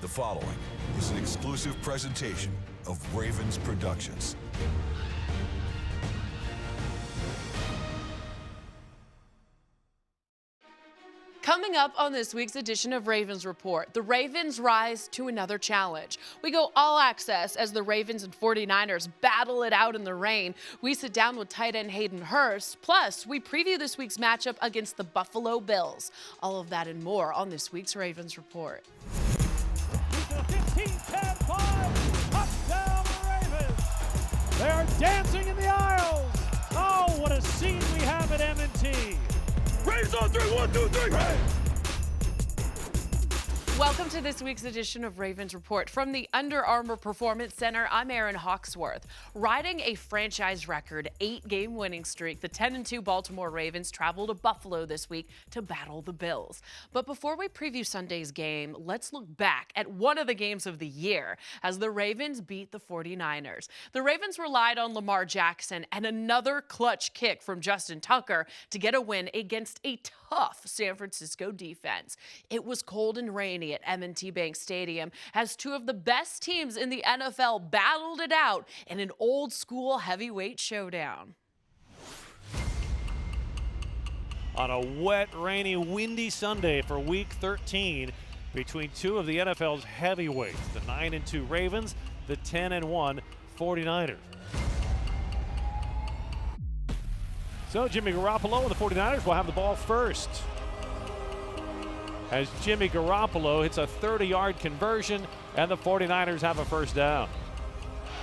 following is an exclusive presentation of Ravens Productions. Coming up on this week's edition of Ravens Report, the Ravens rise to another challenge. We go all access as the Ravens and 49ers battle it out in the rain. We sit down with tight end Hayden Hurst. Plus, we preview this week's matchup against the Buffalo Bills. All of that and more on this week's Ravens Report. 15-10-5, touchdown Ravens. They are dancing in the aisles. Oh, what a scene we have at M&T. Ravens on 3, 1, 2, 3. Welcome to this week's edition of Ravens Report. From the Under Armour Performance Center, I'm Erin Hawksworth. Riding a franchise record 8-game winning streak, the 10-2 Baltimore Ravens travel to Buffalo this week to battle the Bills. But before we preview Sunday's game, let's look back at one of the games of the year as the Ravens beat the 49ers. The Ravens relied on Lamar Jackson and another clutch kick from Justin Tucker to get a win against a tough San Francisco defense. It was cold and rainy at M&T Bank Stadium as two of the best teams in the NFL battled it out in an old-school heavyweight showdown. On a wet, rainy, windy Sunday for Week 13 between two of the NFL's heavyweights, the 9-2 Ravens, the 10-1 49ers. So Jimmy Garoppolo and the 49ers will have the ball first, as Jimmy Garoppolo hits a 30-yard conversion and the 49ers have a first down.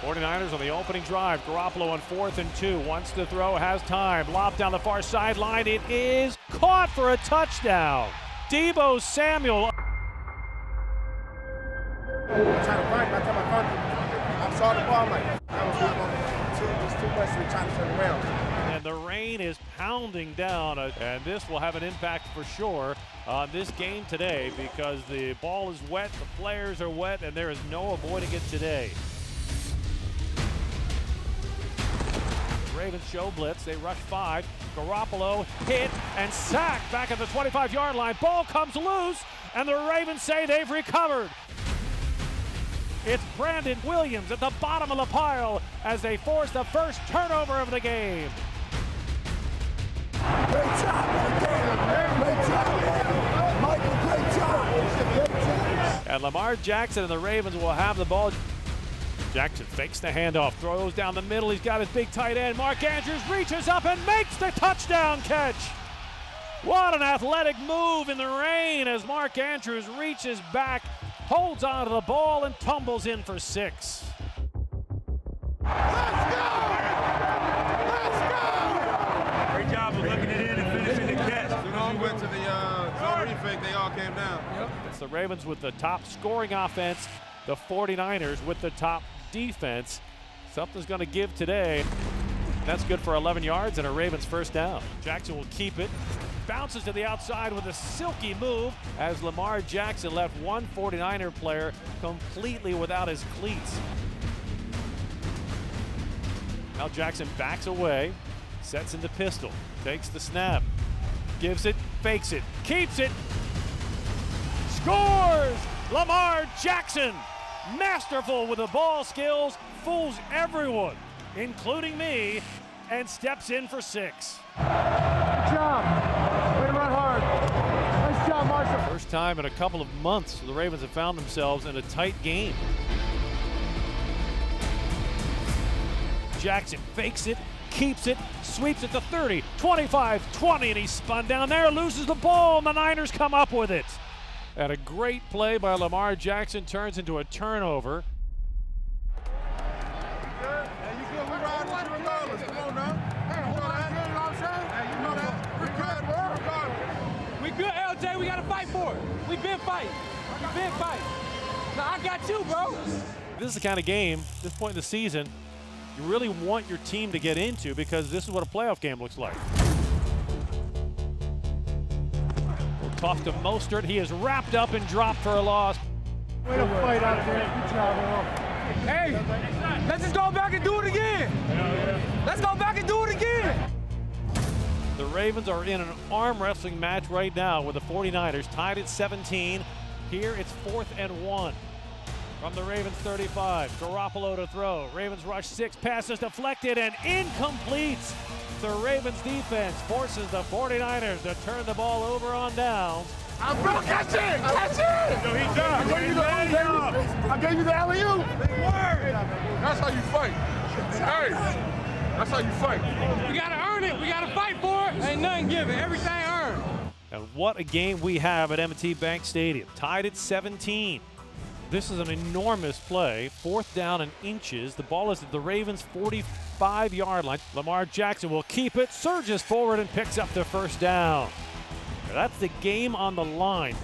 49ers on the opening drive. Garoppolo on 4th and 2. Wants to throw, has time. Lob down the far sideline. It is caught for a touchdown. Deebo Samuel. I'm trying to find by the time I found it. I saw the ball, I'm like, that was just too much to be trying to turn around. And the rain is pounding down, and this will have an impact for sure on this game today because the ball is wet, the players are wet, and there is no avoiding it today. Ravens show blitz, they rush 5. Garoppolo hit and sacked back at the 25-yard line. Ball comes loose, and the Ravens say they've recovered. It's Brandon Williams at the bottom of the pile as they force the first turnover of the game. Great job, great job, Michael, great job. And Lamar Jackson and the Ravens will have the ball. Jackson fakes the handoff, throws down the middle. He's got his big tight end. Mark Andrews reaches up and makes the touchdown catch. What an athletic move in the rain as Mark Andrews reaches back, holds onto the ball, and tumbles in for 6. Let's go! Great job of looking it in and finishing the catch. As soon as we went to the zone fake, they all came down. Yep. It's the Ravens with the top scoring offense, the 49ers with the top defense. Something's going to give today. That's good for 11 yards and a Ravens first down. Jackson will keep it. Bounces to the outside with a silky move as Lamar Jackson left one 49er player completely without his cleats. Now Jackson backs away, sets into pistol, takes the snap, gives it, fakes it, keeps it, scores! Lamar Jackson, masterful with the ball skills, fools everyone, including me, and steps in for 6. Good job. Way to run hard. Nice job, Marshall. First time in a couple of months the Ravens have found themselves in a tight game. Jackson fakes it, keeps it, sweeps it to 30, 25, 20, and he's spun down there, loses the ball, and the Niners come up with it. And a great play by Lamar Jackson turns into a turnover. We good, LJ. We got to fight for it. We've been fighting. Now, I got you, bro. This is the kind of game, this point in the season, you really want your team to get into because this is what a playoff game looks like. Toss to Mostert. He is wrapped up and dropped for a loss. Way to fight out there. Good job, bro. Hey, let's just go back and do it again. Let's go back and do it again. The Ravens are in an arm wrestling match right now with the 49ers tied at 17. Here it's 4th and 1. From the Ravens 35, Garoppolo to throw. Ravens rush 6, passes deflected and incomplete. The Ravens defense forces the 49ers to turn the ball over on downs. Bro, catch it! Catch it! Yo, he done. I gave you the alley-oop. That's how you fight. Hey, that's how you fight. We gotta earn it. We gotta fight for it. Ain't nothing given. Everything earned. And what a game we have at M&T Bank Stadium. Tied at 17. This is an enormous play. 4th down and inches. The ball is at the Ravens' 45-yard line. Lamar Jackson will keep it, surges forward, and picks up the first down. That's the game on the line.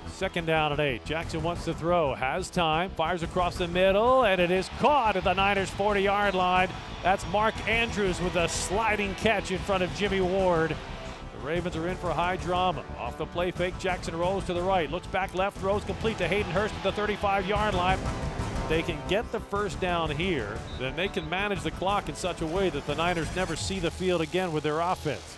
Second down and 8. Jackson wants to throw, has time, fires across the middle, and it is caught at the Niners' 40-yard line. That's Mark Andrews with a sliding catch in front of Jimmy Ward. The Ravens are in for high drama. Off the play fake, Jackson rolls to the right, looks back left, throws complete to Hayden Hurst at the 35-yard line. They can get the first down here, then they can manage the clock in such a way that the Niners never see the field again with their offense.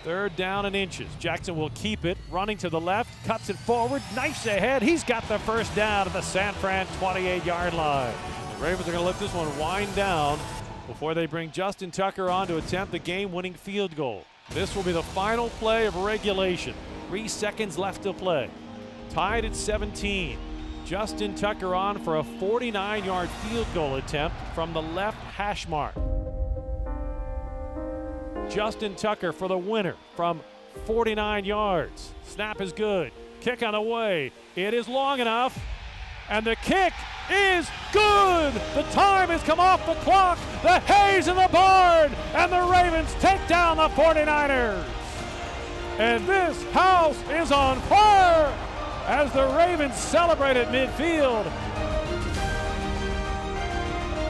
3rd down and inches. Jackson will keep it, running to the left, cuts it forward, knifes ahead. He's got the first down at the San Fran 28-yard line. The Ravens are going to let this one wind down before they bring Justin Tucker on to attempt the game-winning field goal. This will be the final play of regulation. 3 seconds left to play. Tied at 17. Justin Tucker on for a 49-yard field goal attempt from the left hash mark. Justin Tucker for the winner from 49 yards. Snap is good. Kick on the way. It is long enough. And the kick is good. The time has come off the clock. The hay's in the barn. And the Ravens take down the 49ers. And this house is on fire as the Ravens celebrate at midfield.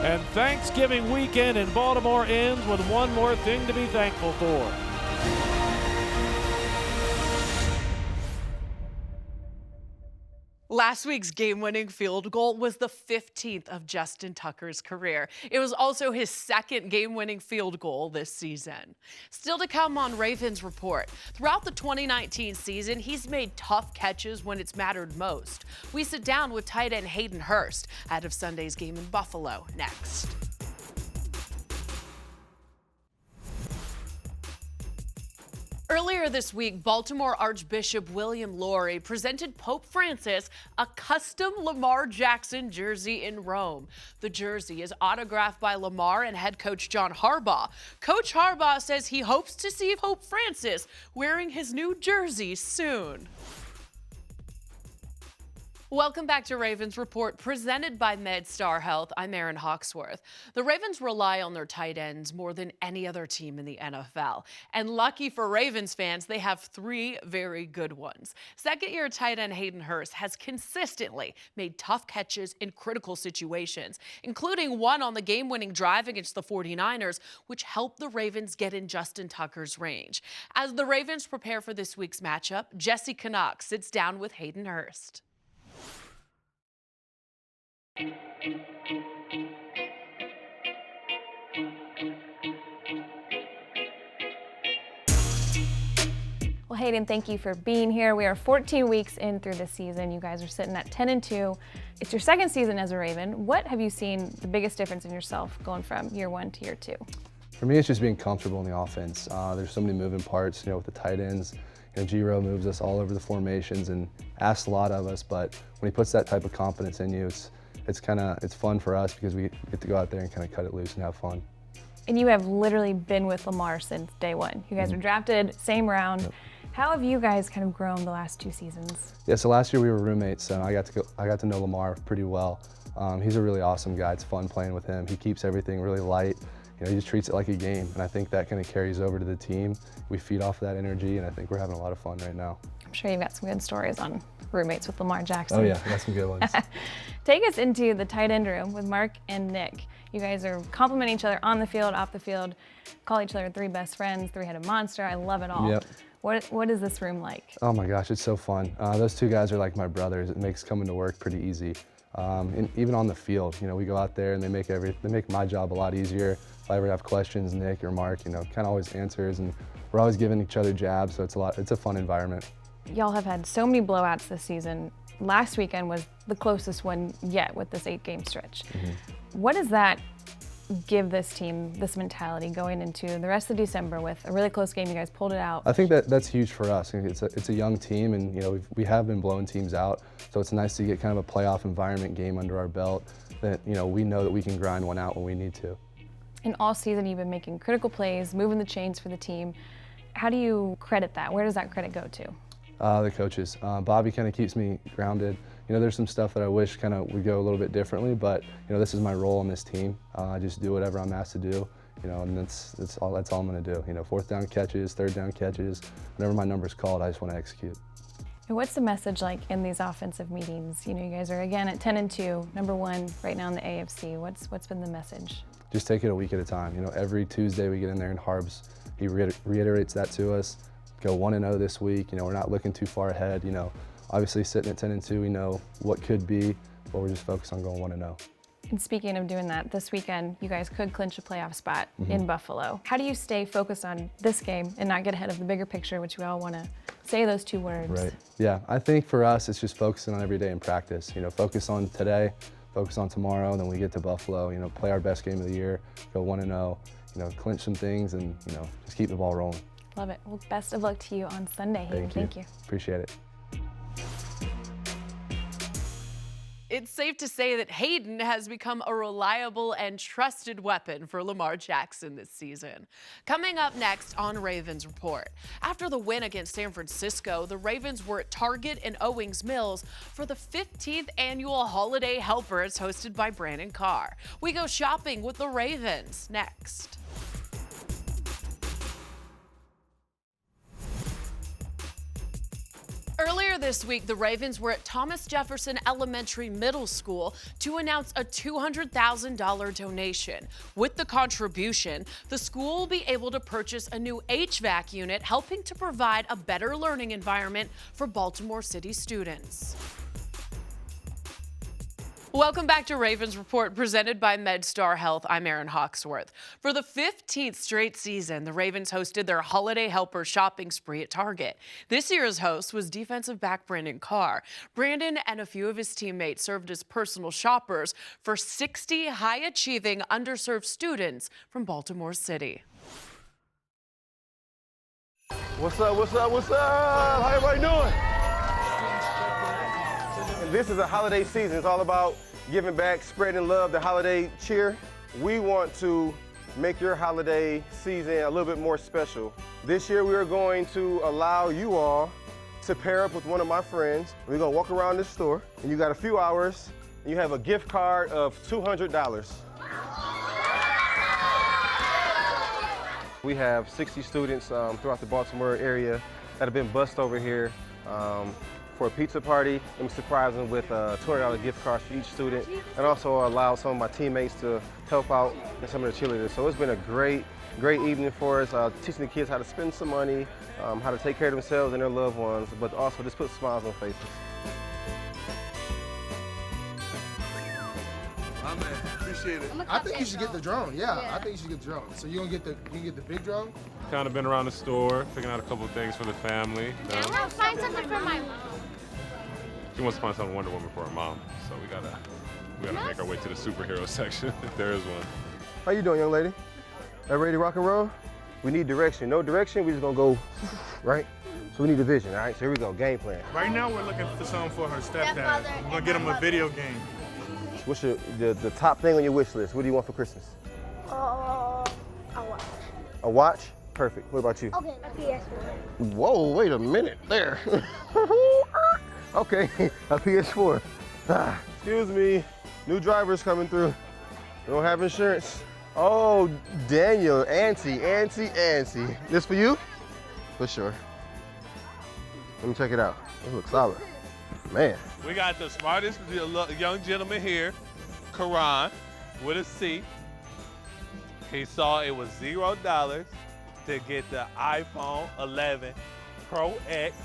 And Thanksgiving weekend in Baltimore ends with one more thing to be thankful for. Last week's game-winning field goal was the 15th of Justin Tucker's career. It was also his 2nd game-winning field goal this season. Still to come on Ravens Report. Throughout the 2019 season, he's made tough catches when it's mattered most. We sit down with tight end Hayden Hurst out of Sunday's game in Buffalo next. Earlier this week, Baltimore Archbishop William Lori presented Pope Francis a custom Lamar Jackson jersey in Rome. The jersey is autographed by Lamar and head coach John Harbaugh. Coach Harbaugh says he hopes to see Pope Francis wearing his new jersey soon. Welcome back to Ravens Report, presented by MedStar Health. I'm Erin Hawksworth. The Ravens rely on their tight ends more than any other team in the NFL. And lucky for Ravens fans, they have 3 very good ones. Second-year tight end Hayden Hurst has consistently made tough catches in critical situations, including one on the game-winning drive against the 49ers, which helped the Ravens get in Justin Tucker's range. As the Ravens prepare for this week's matchup, Jesse Canuck sits down with Hayden Hurst. Well, Hayden, thank you for being here. We are 14 weeks in through the season. You guys are sitting at 10-2. It's your 2nd season as a Raven. What have you seen the biggest difference in yourself going from year 1 to year 2? For me, it's just being comfortable in the offense. There's so many moving parts, with the tight ends. G-Row moves us all over the formations and asks a lot of us, but when he puts that type of confidence in you, it's fun for us because we get to go out there and kind of cut it loose and have fun. And you have literally been with Lamar since day 1. You guys were drafted, same round. Yep. How have you guys kind of grown the last 2 seasons? Yeah, so last year we were roommates, so I got to know Lamar pretty well. He's a really awesome guy. It's fun playing with him. He keeps everything really light. He just treats it like a game, and I think that kind of carries over to the team. We feed off of that energy, and I think we're having a lot of fun right now. I'm sure you've got some good stories on roommates with Lamar Jackson. Oh yeah, I got some good ones. Take us into the tight end room with Mark and Nick. You guys are complimenting each other on the field, off the field, call each other 3 best friends, 3-headed monster. I love it all. Yep. What is this room like? Oh my gosh, it's so fun. Those 2 guys are like my brothers. It makes coming to work pretty easy. And even on the field, we go out there and they make my job a lot easier. If I ever have questions, Nick or Mark, kind of always answers, and we're always giving each other jabs, so it's a fun environment. Y'all have had so many blowouts this season. Last weekend was the closest one yet with this 8-game stretch. What does that give this team, this mentality going into the rest of December with a really close game? You guys pulled it out. I think that's huge for us. It's a young team, and we have been blowing teams out, so it's nice to get kind of a playoff environment game under our belt that we know that we can grind one out when we need to. And all season you've been making critical plays, moving the chains for the team. How do you credit that? Where does that credit go to? The coaches. Bobby kind of keeps me grounded. There's some stuff that I wish kind of would go a little bit differently, but this is my role on this team. I just do whatever I'm asked to do, and that's all I'm going to do. Fourth down catches, third down catches, whenever my number's called, I just want to execute. And what's the message like in these offensive meetings? You guys are again at 10-2, number 1 right now in the AFC. What's been the message? Just take it a week at a time. Every Tuesday we get in there and Harbs, he reiterates that to us. Go 1-0 this week. We're not looking too far ahead. Obviously sitting at 10-2, we know what could be, but we're just focused on going 1-0. And speaking of doing that, this weekend you guys could clinch a playoff spot in Buffalo. How do you stay focused on this game and not get ahead of the bigger picture, which we all want to say those 2 words? Right. Yeah, I think for us it's just focusing on every day in practice. Focus on today, focus on tomorrow, then we get to Buffalo, play our best game of the year, go 1-0, clinch some things, and just keep the ball rolling. Love it. Well, best of luck to you on Sunday, Hayden. Thank you. Appreciate it. It's safe to say that Hayden has become a reliable and trusted weapon for Lamar Jackson this season. Coming up next on Ravens Report. After the win against San Francisco, the Ravens were at Target and Owings Mills for the 15th annual Holiday Helpers hosted by Brandon Carr. We go shopping with the Ravens next. Earlier this week, the Ravens were at Thomas Jefferson Elementary Middle School to announce a $200,000 donation. With the contribution, the school will be able to purchase a new HVAC unit, helping to provide a better learning environment for Baltimore City students. Welcome back to Ravens Report, presented by MedStar Health. I'm Erin Hawksworth. For the 15th straight season, the Ravens hosted their Holiday Helper shopping spree at Target. This year's host was defensive back Brandon Carr. Brandon and a few of his teammates served as personal shoppers for 60 high-achieving, underserved students from Baltimore City. What's up, what's up, what's up? How everybody doing? This is a holiday season. It's all about giving back, spreading love, the holiday cheer. We want to make your holiday season a little bit more special. This year we are going to allow you all to pair up with one of my friends. We're gonna walk around this store, and you got a few hours, and you have a gift card of $200. We have 60 students throughout the Baltimore area that have been bused over here for a pizza party. I'm surprising with $200 gift cards for each student, and also allow some of my teammates to help out and some of the cheerleaders. So it's been a great evening for us, teaching the kids how to spend some money, how to take care of themselves and their loved ones, but also just put smiles on faces. My man, appreciate it. I think you should get the drone. Yeah, I think you should get the drone. So you can get the big drone? Kind of been around the store, picking out a couple of things for the family. I want to find something for my mom. She wants to find something Wonder Woman for her mom, so we gotta make our way to the superhero section if there is one. How you doing, young lady? Ready to rock and roll? We need direction. No direction, we just gonna go, right? So we need a vision, all right? So here we go, game plan. Right now we're looking for something for her stepdad. We're gonna get him a video game. What's the top thing on your wish list? What do you want for Christmas? A watch. A watch? Perfect. What about you? Okay, a PS4. Whoa, wait a minute, there. Okay, a PS4. Excuse me, new drivers coming through. We don't have insurance. Oh, Daniel, Auntie. This for you? For sure. Let me check it out. It looks solid. Man. We got the smartest young gentleman here, Karan, with a C. He saw it was $0 to get the iPhone 11 Pro X.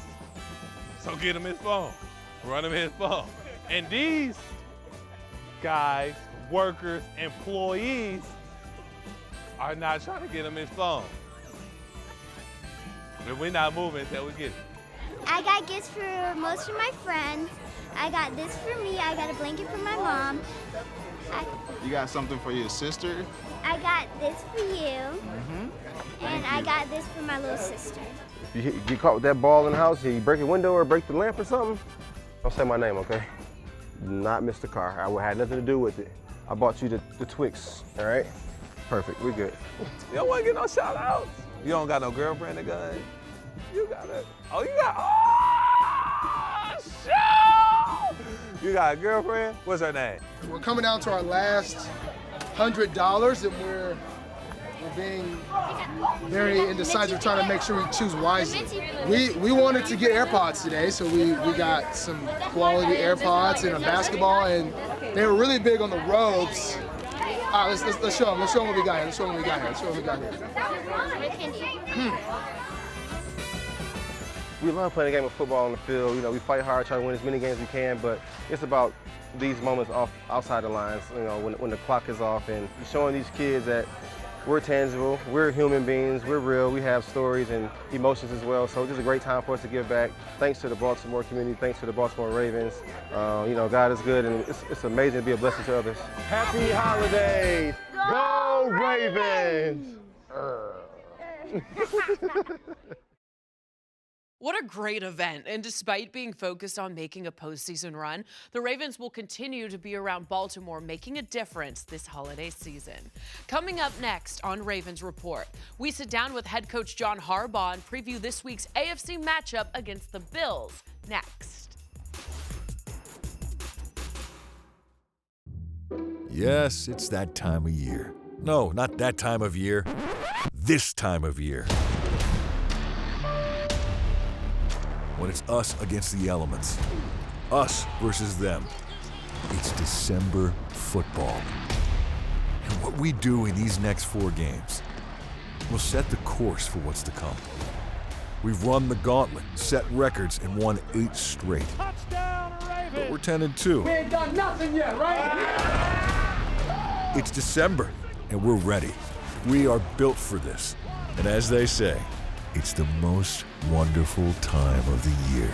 So get him his phone, run him his phone. And these guys, workers, employees are not trying to get him his phone. And we're not moving until we get it. I got gifts for most of my friends. I got this for me. I got a blanket for my mom. You got something for your sister? I got this for you. And I got this for my little sister. If you get caught with that ball in the house, you break a window or break the lamp or something, don't say my name, okay? Not Mr. Carr. I had nothing to do with it. I bought you the Twix, all right? Perfect, we're good. You don't want to get no shout outs. You don't got no girlfriend or gun. You got it. Oh, you got, oh, shoot! You got a girlfriend? What's her name? We're coming down to our last $100 and we're being very indecisive, trying to make sure we choose wisely. We wanted to get AirPods today, so we got some quality AirPods and a basketball, and they were really big on the robes. All right, let's show them. Let's show them what we got here. Let's show them what we got here. Let's show them what we got here. We love playing a game of football on the field. You know, we fight hard, try to win as many games as we can, but it's about these moments outside the lines, you know, when the clock is off, and showing these kids that we're tangible, we're human beings, we're real, we have stories and emotions as well. So it's just a great time for us to give back. Thanks to the Baltimore community, thanks to the Baltimore Ravens. You know, God is good, and it's amazing to be a blessing to others. Happy holidays! Go Ravens! What a great event. And despite being focused on making a postseason run, the Ravens will continue to be around Baltimore, making a difference this holiday season. Coming up next on Ravens Report, we sit down with head coach John Harbaugh and preview this week's AFC matchup against the Bills. Next. Yes, it's that time of year. No, not that time of year. This time of year. When it's us against the elements. Us versus them. It's December football. And what we do in these next 4 games will set the course for what's to come. We've run the gauntlet, set records, and won 8 straight. Touchdown, Ravens! But we're 10-2. We ain't done nothing yet, right? It's December, and we're ready. We are built for this. And as they say, it's the most wonderful time of the year.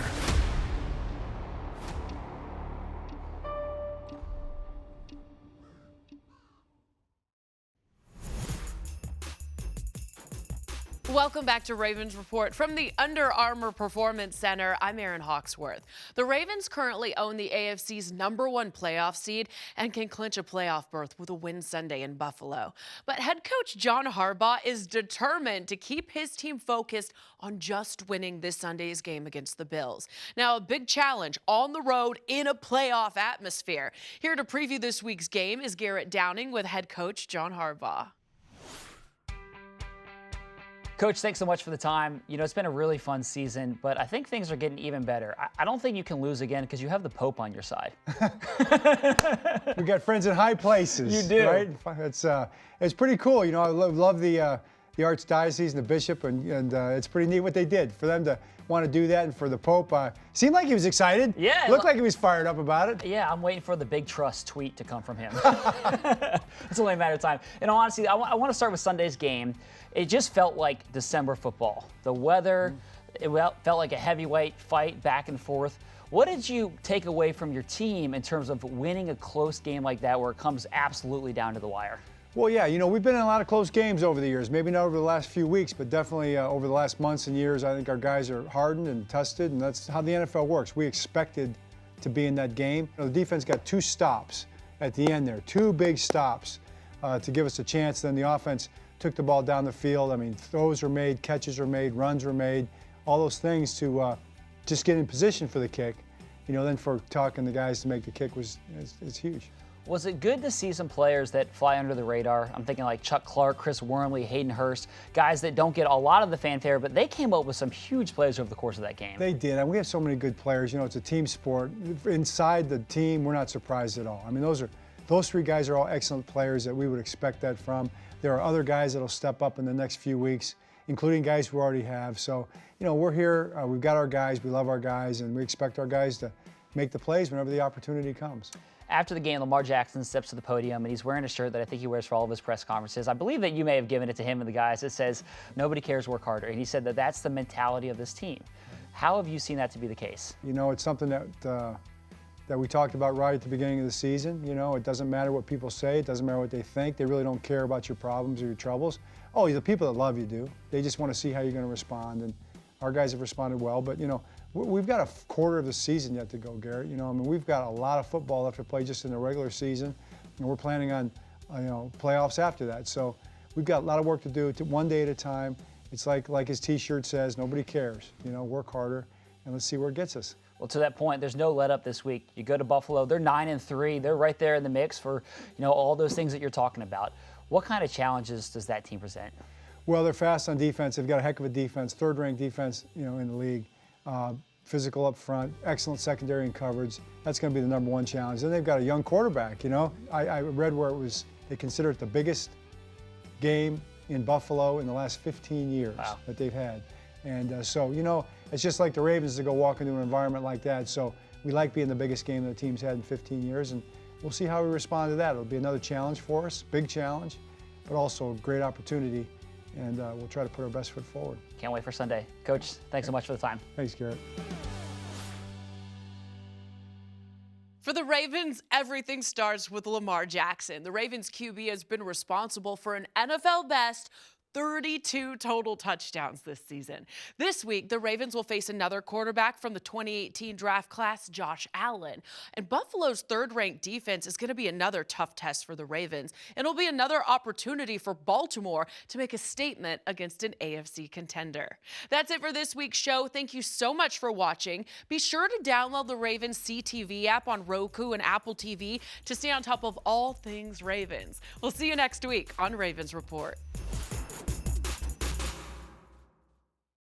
Welcome back to Ravens Report from the Under Armour Performance Center. I'm Erin Hawksworth. The Ravens currently own the AFC's #1 playoff seed and can clinch a playoff berth with a win Sunday in Buffalo. But head coach John Harbaugh is determined to keep his team focused on just winning this Sunday's game against the Bills. Now, a big challenge on the road in a playoff atmosphere. Here to preview this week's game is Garrett Downing with head coach John Harbaugh. Coach, thanks so much for the time. You know, it's been a really fun season, but I think things are getting even better. I don't think you can lose again because you have the Pope on your side. We got friends in high places. You do. Right? It's pretty cool. You know, I love the Archdiocese and the bishop, and it's pretty neat what they did. For them to want to do that, and for the Pope, seemed like he was excited. Yeah. Looked like he was fired up about it. Yeah, I'm waiting for the big trust tweet to come from him. It's only a matter of time. And honestly, I want to start with Sunday's game. It just felt like December football. The weather, it felt like a heavyweight fight back and forth. What did you take away from your team in terms of winning a close game like that where it comes absolutely down to the wire? Well, yeah, you know, we've been in a lot of close games over the years. Maybe not over the last few weeks, but definitely over the last months and years. I think our guys are hardened and tested, and that's how the NFL works. We expected to be in that game. You know, the defense got 2 stops at the end there, 2 big stops to give us a chance. Then the offense took the ball down the field. I mean, throws were made, catches were made, runs were made, all those things to just get in position for the kick. You know, then for talking the guys to make the kick is huge. Was it good to see some players that fly under the radar? I'm thinking like Chuck Clark, Chris Wormley, Hayden Hurst, guys that don't get a lot of the fanfare, but they came up with some huge plays over the course of that game. They did, and we have so many good players. You know, it's a team sport. Inside the team, we're not surprised at all. I mean, those 3 guys are all excellent players that we would expect that from. There are other guys that'll step up in the next few weeks, including guys we already have. So, you know, we're here. We've got our guys. We love our guys, and we expect our guys to make the plays whenever the opportunity comes. After the game, Lamar Jackson steps to the podium, and he's wearing a shirt that I think he wears for all of his press conferences. I believe that you may have given it to him and the guys. It says, "Nobody cares, work harder." And he said that that's the mentality of this team. How have you seen that to be the case? You know, it's something that we talked about right at the beginning of the season. You know, it doesn't matter what people say. It doesn't matter what they think. They really don't care about your problems or your troubles. Oh, the people that love you do. They just want to see how you're going to respond. And our guys have responded well. But, you know, we've got a quarter of the season yet to go, Garrett. You know, I mean, we've got a lot of football left to play just in the regular season. And we're planning on, you know, playoffs after that. So we've got a lot of work to do, one day at a time. It's like his T-shirt says, nobody cares. You know, work harder, and let's see where it gets us. Well, to that point, there's no let up this week. You go to Buffalo, they're 9-3. They're right there in the mix for, you know, all those things that you're talking about. What kind of challenges does that team present? Well, they're fast on defense. They've got a heck of a defense, third-ranked defense, you know, in the league. Physical up front, excellent secondary and coverage. That's going to be the #1 challenge. Then they've got a young quarterback. You know, I read where they consider it the biggest game in Buffalo in the last 15 years that they've had. And so, you know, it's just like the Ravens to go walk into an environment like that. So we like being the biggest game the team's had in 15 years, and we'll see how we respond to that. It'll be another challenge for us, big challenge, but also a great opportunity, and we'll try to put our best foot forward. Can't wait for Sunday. Coach, thanks so much for the time. Thanks, Garrett. For the Ravens, everything starts with Lamar Jackson. The Ravens QB has been responsible for an NFL best 32 total touchdowns this season. This week, the Ravens will face another quarterback from the 2018 draft class, Josh Allen. And Buffalo's third-ranked defense is going to be another tough test for the Ravens. It'll be another opportunity for Baltimore to make a statement against an AFC contender. That's it for this week's show. Thank you so much for watching. Be sure to download the Ravens CTV app on Roku and Apple TV to stay on top of all things Ravens. We'll see you next week on Ravens Report.